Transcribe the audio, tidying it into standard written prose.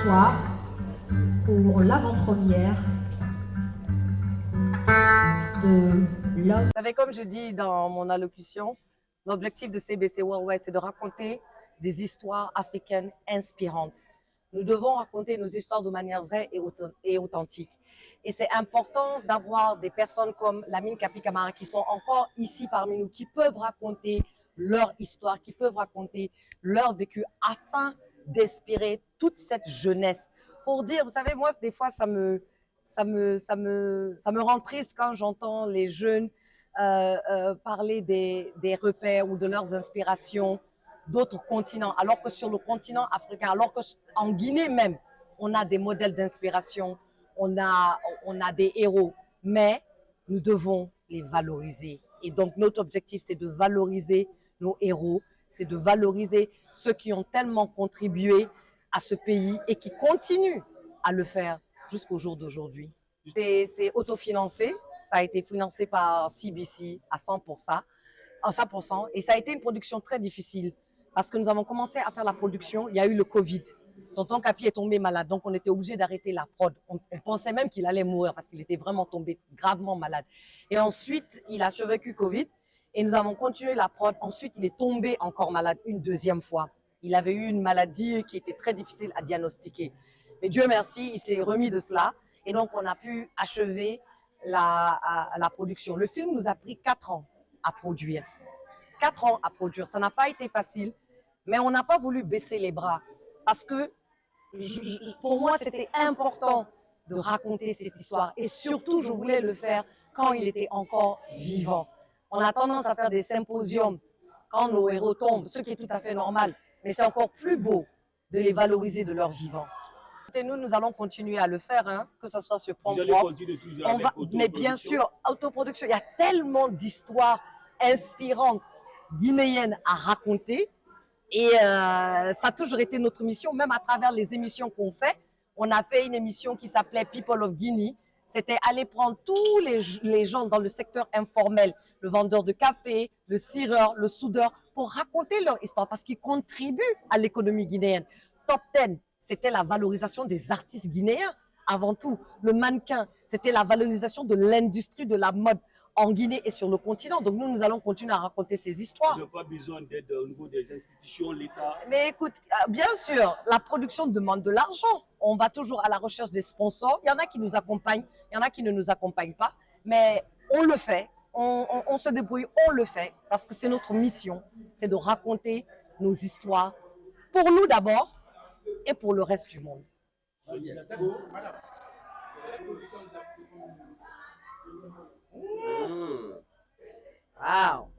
soir pour l'avant-première de l'homme. Vous savez, comme je dis dans mon allocution, l'objectif de CBC Worldwide, c'est de raconter des histoires africaines inspirantes. Nous devons raconter nos histoires de manière vraie et authentique. Et c'est important d'avoir des personnes comme Lamine Kapi Camara qui sont encore ici parmi nous, qui peuvent raconter leur histoire, qui peuvent raconter leur vécu afin d'inspirer toute cette jeunesse. Pour dire, vous savez, moi, des fois, ça me rend triste quand j'entends les jeunes parler des repères ou de leurs inspirations d'autres continents, alors que sur le continent africain, alors qu'en Guinée même, on a des modèles d'inspiration, on a des héros, mais nous devons les valoriser. Et donc notre objectif, c'est de valoriser nos héros, c'est de valoriser ceux qui ont tellement contribué à ce pays et qui continuent à le faire jusqu'au jour d'aujourd'hui. C'est autofinancé, ça a été financé par CBC à 100%, et ça a été une production très difficile parce que nous avons commencé à faire la production, il y a eu le Covid. Tonton Capi est tombé malade, donc on était obligé d'arrêter la prod. On pensait même qu'il allait mourir parce qu'il était vraiment tombé gravement malade. Et ensuite, il a survécu Covid et nous avons continué la prod. Ensuite, il est tombé encore malade une deuxième fois. Il avait eu une maladie qui était très difficile à diagnostiquer. Mais Dieu merci, il s'est remis de cela et donc on a pu achever la production. Le film nous a pris 4 ans à produire. 4 ans à produire. Ça n'a pas été facile, mais on n'a pas voulu baisser les bras parce que pour moi, c'était important de raconter cette histoire et surtout, je voulais le faire quand il était encore vivant. On a tendance à faire des symposiums quand nos héros tombent, ce qui est tout à fait normal, mais c'est encore plus beau de les valoriser de leur vivant. Et nous allons continuer à le faire, hein, que ce soit sur Prompt Propre. Mais bien sûr, autoproduction, il y a tellement d'histoires inspirantes guinéennes à raconter. Et ça a toujours été notre mission, même à travers les émissions qu'on fait. On a fait une émission qui s'appelait People of Guinea. C'était aller prendre tous les gens dans le secteur informel, le vendeur de café, le cireur, le soudeur, pour raconter leur histoire parce qu'ils contribuent à l'économie guinéenne. Top 10, c'était la valorisation des artistes guinéens avant tout. Le mannequin, c'était la valorisation de l'industrie de la mode en Guinée et sur le continent. Donc nous allons continuer à raconter ces histoires. Vous n'avez pas besoin d'aide au niveau des institutions, l'État. Mais écoute, bien sûr, la production demande de l'argent. On va toujours à la recherche des sponsors. Il y en a qui nous accompagnent, il y en a qui ne nous accompagnent pas. Mais on le fait, on se débrouille, on le fait parce que c'est notre mission, c'est de raconter nos histoires pour nous d'abord et pour le reste du monde. Wow.